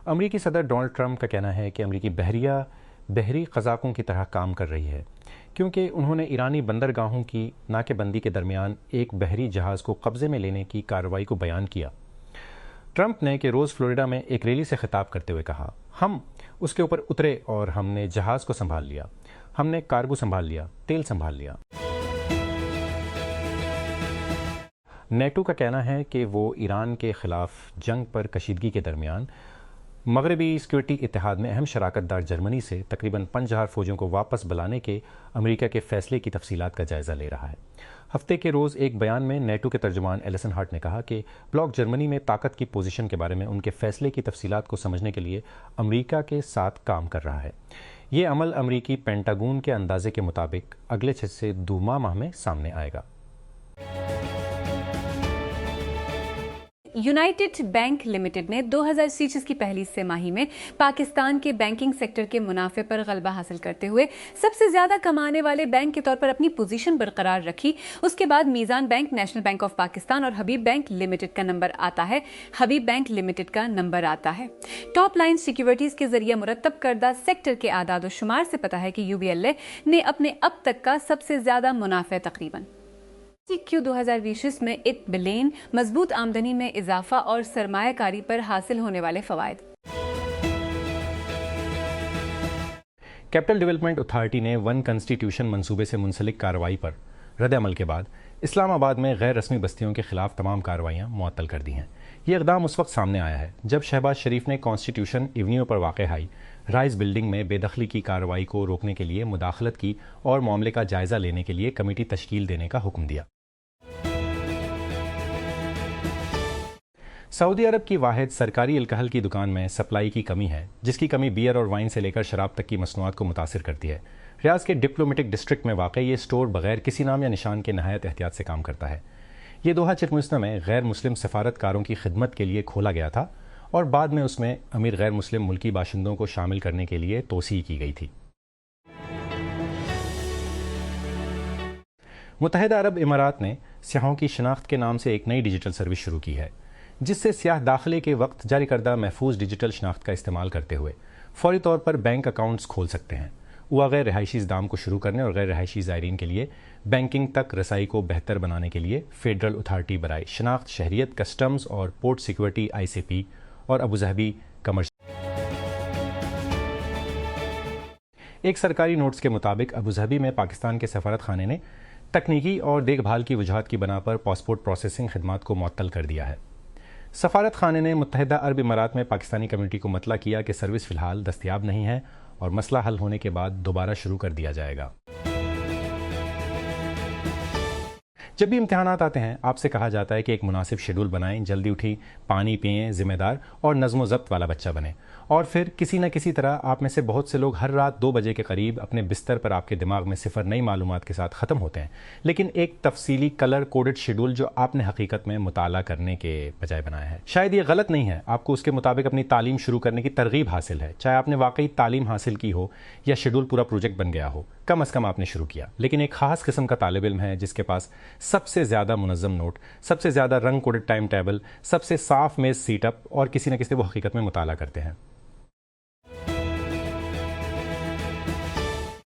अमरीकी सदर Donald Trump का कहना है कि अमरीकी बहरिया बहरी क़ज़ाक़ों की तरह काम कर रही है, क्योंकि उन्होंने ईरानी बंदरगाहों की नाकेबंदी के दरमियान एक बहरी जहाज़ को कब्ज़े में लेने की कार्रवाई को बयान किया। ट्रंप ने कि रोज़ फ्लोरिडा में एक रैली से खिताब करते हुए कहा, हम उसके ऊपर उतरे और हमने जहाज़ को संभाल लिया, हमने कार्गो संभाल लिया, तेल संभाल लिया। नेटो का कहना है कि वो ईरान के ख़िलाफ़ जंग पर कशीदगी के दरमियान मगरबी सिक्योरिटी इत्तेहाद में अहम शराकतदार जर्मनी से तकरीबन 5000 फ़ौजियों को वापस बुलाने के अमेरिका के फ़ैसले की तफसीलात का जायज़ा ले रहा है। हफ्ते के रोज़ एक बयान में नेटो के तर्जुमान एलिसन हार्ट ने कहा कि ब्लॉक जर्मनी में ताकत की पोजीशन के बारे में उनके फ़ैसले की तफसीलात को समझने के लिए अमेरिका के साथ काम कर रहा है। ये अमल अमरीकी पेंटागन के अंदाजे के मुताबिक अगले 6 से 2 माह में सामने आएगा। यूनाइटेड बैंक लिमिटेड ने 2025 की पहली तिमाही में पाकिस्तान के बैंकिंग सेक्टर के मुनाफे पर गलबा हासिल करते हुए सबसे ज्यादा कमाने वाले बैंक के तौर पर अपनी पोजीशन बरकरार रखी। उसके बाद Meezan bank, national bank of Pakistan और हबीब बैंक लिमिटेड का नंबर आता है। हबीब बैंक लिमिटेड का नंबर आता है। टॉप लाइन सिक्योरिटीज के जरिए मुरतब करदा सेक्टर के आदाद शुमार से पता है कि यूबीएलए ने अपने अब तक का सबसे ज्यादा मुनाफे तकरीबन Q 2020 में 1 बिलियन, मजबूत आमदनी में इजाफा और सरमायाकारी पर हासिल होने वाले फवायद। कैपिटल डेवलपमेंट अथॉरिटी ने वन कॉन्स्टिट्यूशन मंसूबे से मुंसलिक कार्रवाई पर रद्द-ए-अमल के बाद इस्लामाबाद में गैर रस्मी बस्तियों के खिलाफ तमाम कार्रवाइयाँ मुअत्तल कर दी हैं। ये इक़दाम उस वक्त सामने आया है जब शहबाज शरीफ ने कॉन्स्टिट्यूशन एवेन्यू पर वाक़ हाई राइस बिल्डिंग में बेदखली की कार्रवाई को रोकने के लिए मुदाखलत की और मामले का जायज़ा लेने के लिए कमेटी तश्कील देने का हुक्म दिया। सऊदी अरब की वाहिद सरकारी अल्कोहल की दुकान में सप्लाई की कमी है, जिसकी कमी बियर और वाइन से लेकर शराब तक की मसनूआत को मुतासिर करती है। रियाज के डिप्लोमेटिक डिस्ट्रिक्ट में वाक़ ये स्टोर बगैर किसी नाम या निशान के नहायत एहतियात से काम करता है। ये दोहा चिरमुस्ना में गैर मुस्लिम सफारतकारों की खिदमत के लिए खोला गया था और बाद में उसमें अमीर गैर मुस्लिम मुल्की बाशिंदों को शामिल करने के लिए तोसी की गई थी। मुत्तहिदा अरब इमारात ने सियाहों की शनाख्त के नाम से एक नई डिजिटल सर्विस शुरू की है, जिससे सियाह दाखिले के वक्त जारी करदा महफूज डिजिटल शनाख्त का इस्तेमाल करते हुए फौरी तौर पर बैंक अकाउंट्स खोल सकते हैं। वह गैर रिहायशी इक़दाम को शुरू करने और गैर रिहायशी ज़ायरीन के लिए बैंकिंग तक रसाई को बेहतर बनाने के लिए फेडरल अथॉरिटी बराए शनाख्त, शहरियत, कस्टम्स और पोर्ट सिक्योरिटी ICP और अबूज़हबी कमर्शियल। एक सरकारी नोट्स के मुताबिक अबूज़हबी में पाकिस्तान के सफारत खाने ने तकनीकी और देखभाल की वजूहात की बना पर पासपोर्ट प्रोसेसिंग खदमात को मुअत्तल कर दिया है। सफारत खाने ने मुत्तहिदा अरब इमारात में पाकिस्तानी कम्युनिटी को मतला किया कि सर्विस फ़िलहाल दस्तयाब नहीं है और मसला हल होने के बाद दोबारा शुरू कर दिया जाएगा। जब भी इम्तिहानात आते हैं, आपसे कहा जाता है कि एक मुनासिब शेड्यूल बनाएं, जल्दी उठी, पानी पिएं, जिम्मेदार और नज़्म ज़ब्त वाला बच्चा बने। और फिर किसी न किसी तरह आप में से बहुत से लोग हर रात 2 बजे के करीब अपने बिस्तर पर आपके दिमाग में सिफर नई मालूमात के साथ ख़त्म होते हैं, लेकिन एक तफसीली कलर कोडेड शेड्यूल जो आपने हकीकत में मुताला करने के बजाय बनाया है। शायद ये गलत नहीं है, आपको उसके मुताबिक अपनी तालीम शुरू करने की तरगीब हासिल है, चाहे आपने वाकई तालीम हासिल की हो या शेड्यूल पूरा प्रोजेक्ट बन गया हो, कम अज़ कम आपने शुरू किया। लेकिन एक ख़ास किस्म का तालिब इल्म है जिसके पास सबसे ज़्यादा मुनज़्ज़म नोट, सबसे ज़्यादा रंग कोडेड टाइम टेबल, सबसे साफ मेज़ सीटअप और किसी न किसी वो हकीकत में मुताला करते हैं।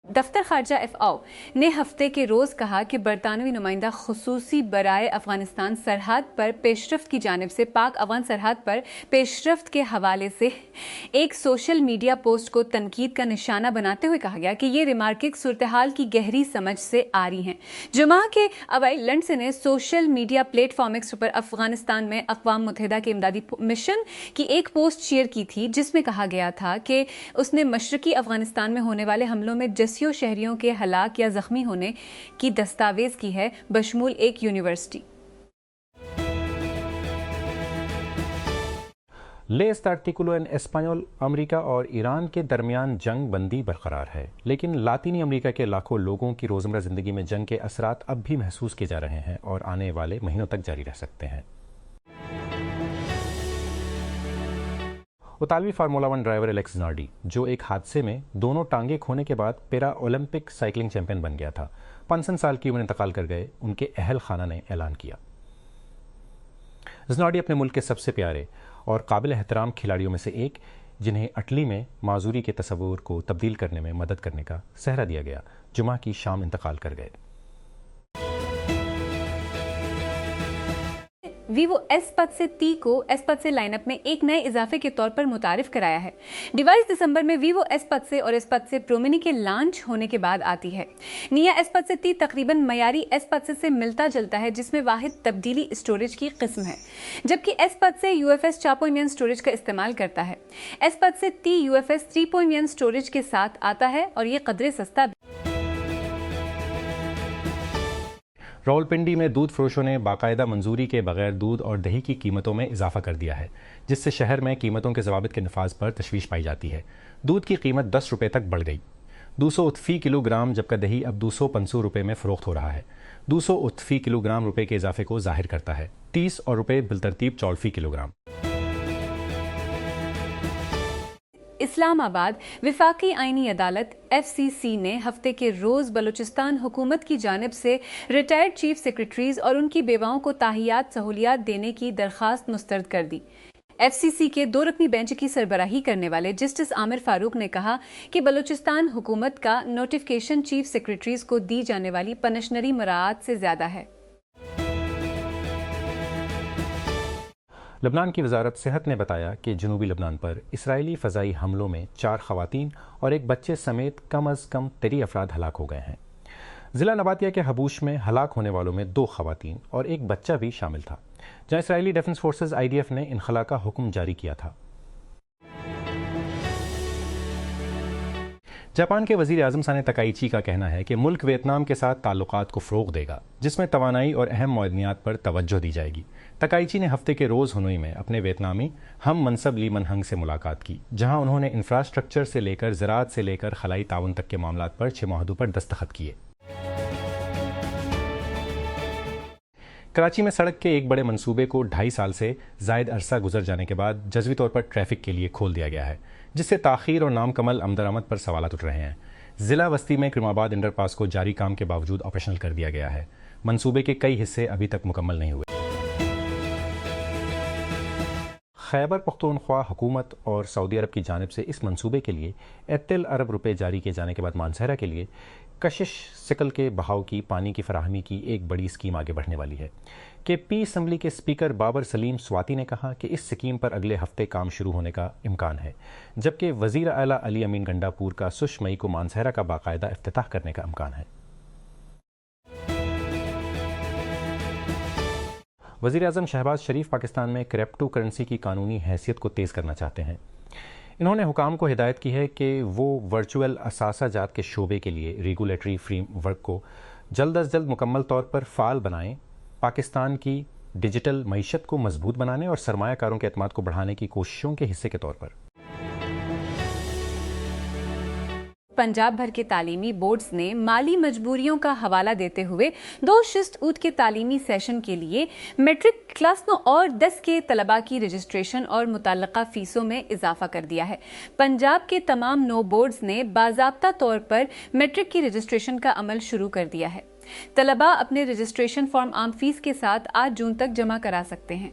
दफ्तर खारजा FAO ने हफ्ते के रोज़ कहा कि बरतानवी नुमाइंदा खुसूसी बराए अफगानिस्तान सरहद पर पेशरफ्त की जानिब से पाक अफगान सरहद पर पेशरफ्त के हवाले से एक सोशल मीडिया पोस्ट को तनकीद का निशाना बनाते हुए कहा गया कि ये रिमार्किंग सूरत हाल की गहरी समझ से आ रही हैं। जुमा के अवाइल लंडन ने सोशल मीडिया प्लेटफॉर्म X पर अफगानिस्तान में अक़वाम मुत्तहिदा के इमदादी मिशन की एक पोस्ट शेयर की थी, जिसमें कहा गया था कि उसने मशरकी अफगानिस्तान में होने वाले हमलों में शहरियों के हलाक या जख्मी होने की दस्तावेज की है, बशमूल एक यूनिवर्सिटी। लेस आर्टिकुलो इन एस्पानियोल अमेरिका और ईरान के दरमियान जंग बंदी बरकरार है, लेकिन लातीनी अमेरिका के लाखों लोगों की रोज़मर्रा ज़िंदगी में जंग के असरात अब भी महसूस किए जा रहे हैं और आने वाले महीनों तक जारी रह सकते हैं। इतालवी फार्मूला 1 ड्राइवर एलेक्स ज़नार्डी, जो एक हादसे में दोनों टांगे खोने के बाद पैरा ओलंपिक साइकिलिंग चैंपियन बन गया था, 55 साल की उम्र में इंतकाल कर गए, उनके अहल खाना ने ऐलान किया। ज़नार्डी अपने मुल्क के सबसे प्यारे और काबिल एहतराम खिलाड़ियों में से एक जिन्हें अटली में माजूरी के तस्वुर को तब्दील करने में मदद करने का सहरा दिया गया, जुमा की शाम इंतकाल कर गए। वीवो एस पद से टी को एस पद से लाइनअप में एक नए इजाफे के तौर पर मुतारिफ कराया है। डिवाइस दिसंबर में वीवो एस पद से और एस पद से प्रो मिनी के लॉन्च होने के बाद आती है। निया एस पद से टी तकरीबन मयारी एस पद से मिलता जुलता है, जिसमें वाहिद तब्दीली स्टोरेज की किस्म है, जबकि एस पद से UFS 4.1 स्टोरेज का इस्तेमाल करता है। एस पद से टी UFS 3.1 स्टोरेज के साथ आता है और ये कदरे सस्ता भी। रावलपिंडी में दूध फरोशों ने बाकायदा मंजूरी के बगैर दूध और दही की कीमतों में इजाफा कर दिया है, जिससे शहर में कीमतों के ज़वाबित के नफाज पर तशवीश पाई जाती है। दूध की कीमत 10 रुपये तक बढ़ गई। 200 फ़ी किलोग्राम, जबकि दही अब 250 रुपये में फ़रोख्त हो रहा है। 200 फ़ी किलोग्राम रुपये के इजाफे को जाहिर करता है। 30 और रुपये बिलतरतीब 4 फ़ी किलोग्राम। इस्लामाबाद विफाकी आईनी अदालत FCC ने हफ्ते के रोज बलूचिस्तान हुकूमत की जानिब से रिटायर्ड चीफ सेक्रेटरीज और उनकी बेवाओं को ताहियात सहूलियात देने की दरख्वास्त मुस्तरद कर दी। FCC के 2 रुकनी बेंच की सरबराही करने वाले जस्टिस आमिर फारूक ने कहा कि बलूचिस्तान हुकूमत का नोटिफिकेशन चीफ सेक्रेटरीज को दी जाने वाली पनिशनरी मुराद से ज्यादा है। लबनान की वजारत सेहत ने बताया कि जनूबी लबनान पर इसराइली फ़ज़ाई हमलों में 4 ख़वातीन और एक बच्चे समेत कम अज़ कम 13 अफराद हलाक हो गए हैं। ज़िला नबातिया के हबूश में हलाक होने वालों में 2 ख़वातीन और एक बच्चा भी शामिल था, जहाँ इसराइली डिफेंस फोर्सेस IDF ने इनखला का हुक्म जारी किया था। जापान के वज़ीर आज़म साने तकाइची का कहना है कि मुल्क वियतनाम के साथ ताल्लुकात को फ़रोग़ देगा, जिसमें तवानाई और अहम मअदनियात पर तवज्जो दी जाएगी। तकाइची ने हफ्ते के रोज़ हनोई में अपने वियतनामी हम मनसब ली मनहंग से मुलाकात की, जहां उन्होंने इंफ्रास्ट्रक्चर से लेकर ज़राअत से लेकर खलाई ताउन तक के मामलात पर 6 माहदों पर दस्तखत किए। कराची में सड़क के एक बड़े मंसूबे को 2.5 साल से ज़ायद अरसा गुजर जाने के बाद जज़वी तौर पर ट्रैफिक के लिए खोल दिया गया है, जिससे ताख़ीर और नामकमल आमदरामद पर सवालात उठ रहे हैं। ज़िला वस्ती में क्रीमाबाद अंडरपास को जारी काम के बावजूद ऑपरेशनल कर दिया गया है। मंसूबे के कई हिस्से अभी तक मुकम्मल नहीं हुए। खैबर पख्तूनख्वा हुकूमत और सऊदी अरब की जानिब से इस मंसूबे के लिए 31 अरब रुपये जारी किए जाने के बाद मानसहरा के लिए कशिश सिकल के बहाव की पानी की फराहमी की एक बड़ी स्कीम आगे बढ़ने वाली है। KP असम्बली के स्पीकर बाबर सलीम स्वाति ने कहा कि इस स्कीम पर अगले हफ्ते काम शुरू होने का इम्कान है, जबकि वज़ीर आला अली अमीन गंडापुर का 6 मई को मानसहरा का बाकायदा इफ्तिताह करने का इम्कान है। वज़ीर आज़म शहबाज शरीफ पाकिस्तान में क्रिप्टो करेंसी की कानूनी हैसियत को तेज़ करना चाहते हैं। इन्होंने हुकाम को हिदायत की है कि वो वर्चुअल असासाजात के शोबे के लिए रेगुलेटरी फ्रेमवर्क को जल्द अज जल्द मुकम्मल तौर पर फ़ाल बनाएं, पाकिस्तान की डिजिटल मईशत को मजबूत बनाने और सरमायाकारों के एतमाद को बढ़ाने की कोशिशों के हिस्से के तौर पर। पंजाब भर के तालीमी बोर्ड्स ने माली मजबूरियों का हवाला देते हुए 2 शिस्त ऊद के तालीमी सेशन के लिए मैट्रिक क्लास 9 और 10 के तलबा की रजिस्ट्रेशन और मुतल्लका फीसों में इजाफा कर दिया है। पंजाब के तमाम 9 बोर्ड्स ने बाज़ाब्ता तौर पर मैट्रिक की रजिस्ट्रेशन का अमल शुरू कर दिया है। तलबा अपने रजिस्ट्रेशन फॉर्म आम फीस के साथ 8 जून तक जमा करा सकते हैं।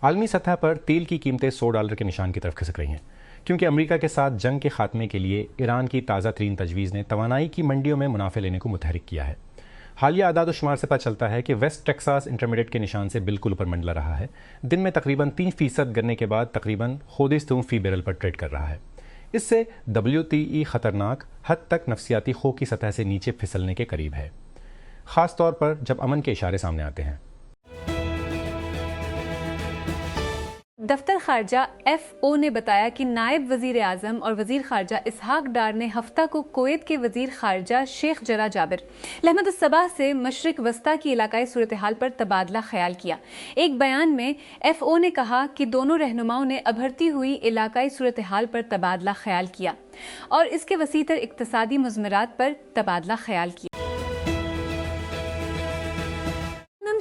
आलमी सतह पर तेल की कीमतें $100 के निशान की तरफ खिसक रही हैं, क्योंकि अमेरिका के साथ जंग के खात्मे के लिए ईरान की ताज़ा तरीन तजवीज़ ने तवानाई की मंडियों में मुनाफे लेने को मुतहरिक किया है। हालिया आदाद शुमार से पता चलता है कि वेस्ट टेक्सास इंटरमीडिएट के निशान से बिल्कुल ऊपर मंडला रहा है। दिन में तकरीबन 3% गिरने के बाद तकरीबन खुदिस्तूं फी बैरल पर ट्रेड कर रहा है। इससे WTI खतरनाक हद तक नफसियाती खो की सतह से नीचे फिसलने के करीब है, ख़ास तौर पर जब अमन के इशारे सामने आते हैं। दफ्तर खारजा FO ने बताया कि नायब वजीर आजम और वजीर खारजा इसहाक डार ने हफ्ता को कुवैत के वजीर खारजा शेख जरा जाबिर अहमद सबाह से मशरिक वस्ता की इलाकाई सूरत हाल पर तबादला ख्याल किया। एक बयान में FO ने कहा कि दोनों रहनुमाओं ने अभरती हुई इलाकाई सूरत हाल पर तबादला ख्याल किया और इसके वसीतर इक्तसादी मुज़मरात पर तबादला ख्याल किया।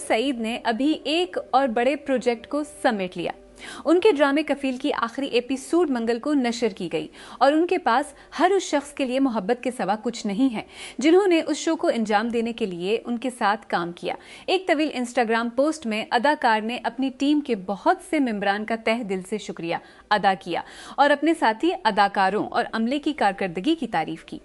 सईद ने अभी एक और बड़े प्रोजेक्ट को समेट लिया। उनके ड्रामे कफील की आखिरी एपिसोड मंगल को नशर की गई और उनके पास हर उस शख्स के लिए मोहब्बत के सिवा कुछ नहीं है जिन्होंने उस शो को अंजाम देने के लिए उनके साथ काम किया। एक तवील इंस्टाग्राम पोस्ट में अदाकार ने अपनी टीम के बहुत से मेंबरान का तहे दिल से शुक्रिया अदा किया और अपने साथी अदाकारों और अमले की कारकर्दगी की तारीफ की।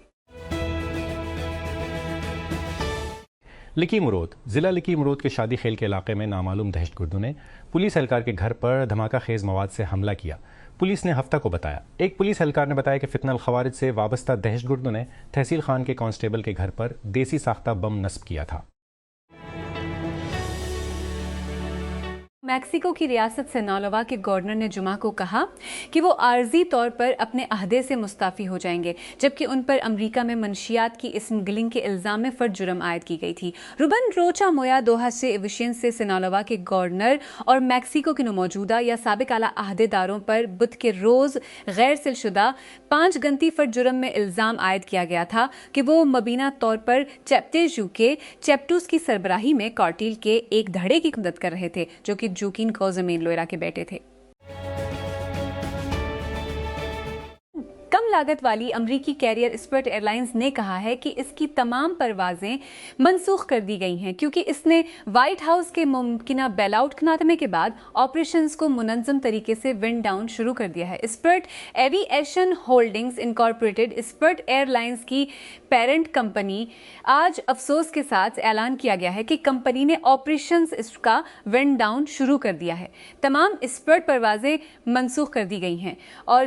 लिकी मुरोद जिला लिकी मुरोद के शादी खेल के इलाके में नामालूम दहशतगर्दों ने पुलिस एहलकार के घर पर धमाका खेज मवाद से हमला किया। पुलिस ने हफ्ता को बताया। एक पुलिस एहलकार ने बताया कि फितनल खवारिज से वाबस्ता दहशतगर्दों ने तहसील खान के कांस्टेबल के घर पर देसी साख्ता बम नस्ब किया था। मैक्सिको की रियासत सिनालोवा के गवर्नर ने जुमा को कहा कि वो आर्जी तौर पर अपने अहदे से मुस्ताफ़ी हो जाएंगे, जबकि उन पर अमरीका में मनशियात की स्मगलिंग के इल्ज़ाम में फर्द जुर्म आयद की गई थी। रुबन रोचा मोया दोहा से एविशियन से सिनालोवा के गवर्नर और मैक्सिको के मौजूदा या साबिक आला अहदेदारों पर बुध के रोज़ गैर सिलशुदा 5 गंती फर्द जुर्म में इल्ज़ाम आयद किया गया था कि वो मबीना तौर पर चैप्टेजू के चैप्टूस की सरबराही में कार्टिल के एक धड़े की मदद कर रहे थे जो कि जोकिन कोज़मीन लोयरा के बेटे थे। कम लागत वाली अमरीकी कैरियर स्पिरिट एयरलाइंस ने कहा है कि इसकी तमाम परवाजें मनसूख कर दी गई हैं क्योंकि इसने व्हाइट हाउस के मुमकिना बेलआउट खात्मे के बाद ऑपरेशंस को मुनज़्ज़म तरीके से विंड डाउन शुरू कर दिया है। Spirit aviation holdings incorporated spirit airlines की पेरेंट कंपनी आज अफसोस के साथ ऐलान किया गया है कि कंपनी ने ऑपरेशंस इसका विंड डाउन शुरू कर दिया है। तमाम स्पिरिट परवाजें मनसूख कर दी गई हैं और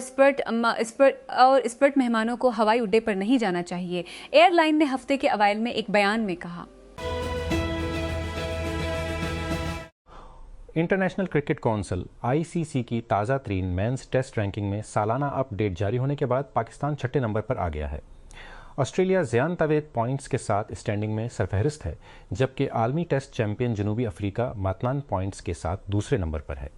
स्पिरिट मेहमानों को हवाई अड्डे पर नहीं जाना चाहिए। एयरलाइन ने हफ्ते के अवाइल में एक बयान में कहा। इंटरनेशनल क्रिकेट काउंसिल (ICC) की ताज़ा तरीन मेंस टेस्ट रैंकिंग में सालाना अपडेट जारी होने के बाद पाकिस्तान 6ठे नंबर पर आ गया है। ऑस्ट्रेलिया ज़ियान तवेद पॉइंट्स के साथ स्टैंडिंग में सरफहरिस्त है, जबकि आलमी टेस्ट चैंपियन जनूबी अफ्रीका मतनान पॉइंट्स के साथ दूसरे नंबर पर है।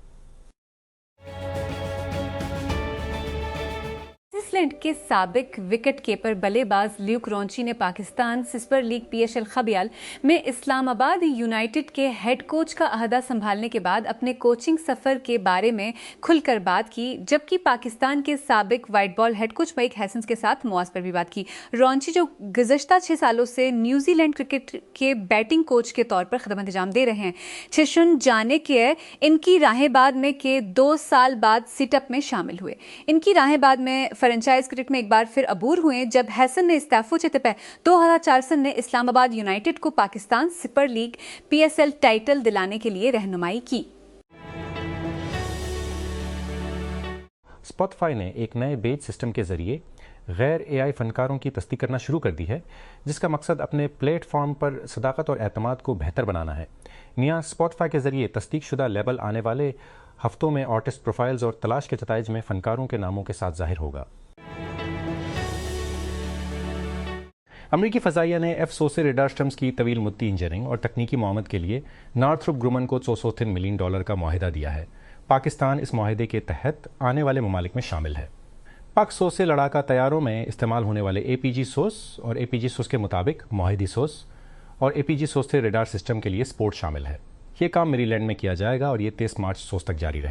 न्यूजीलैंड के साबिक विकेट कीपर बल्लेबाज ल्यूक रॉन्ची ने पाकिस्तान सुपर लीग PSL खबियाल में इस्लामाबाद यूनाइटेड के हेड कोच का अहदा संभालने के बाद अपने कोचिंग सफर के बारे में खुलकर बात की, जबकि पाकिस्तान के साबिक white ball head coach Mike Hesson के साथ मुआज पर भी बात की। रॉन्ची जो गुज़श्ता 6 सालों से न्यूजीलैंड क्रिकेट के बैटिंग कोच के तौर पर खिदमत अंजाम दे रहे हैं। छिशुन जाने के इनकी राहें बाद में के 2 साल बाद सिटअप में शामिल हुए। इनकी राहें बाद में फ्रेंचाइज क्रिकेट में एक बार फिर अबूर हुए जब हैसन ने इस्तीफा चितपे 2004 ने इस्लामाबाद यूनाइटेड को Pakistan super league PSL title दिलाने के लिए रहनुमाई की। स्पॉटिफाई ने एक नए बेच सिस्टम के जरिए गैर AI फनकारों की तस्दीक करना शुरू कर दी है, जिसका मकसद अपने प्लेटफॉर्म पर सदाकत और एतमाद को बेहतर बनाना है। नया स्पॉटिफाई के जरिए तस्दीक शुदा लेबल आने वाले हफ्तों में आर्टिस्ट प्रोफाइल्स और तलाश के नताइज में फनकारों के नामों के साथ जाहिर होगा। अमरीकी फ़ज़ाइया ने F-100 रेडार सिस्टम्स की तवील मुद्दी इंजीनियरिंग और तकनीकी मुआवनत के लिए नॉर्थरोप ग्रुमन को $203 मिलियन का मुआहिदा दिया है। पाकिस्तान इस मुआहिदे के तहत आने वाले ममालिक में शामिल है। पाक 100 से लड़ाका तैयारों में इस्तेमाल होने वाले APG सोर्स और APG सोर्स के मुताबिक मुआहिदी सोर्स और APG सोर्स से रेडार सिस्टम के लिए सपोर्ट शामिल है। ये काम मेरीलैंड में किया जाएगा और ये 23 मार्च सोस तक जारी रहे।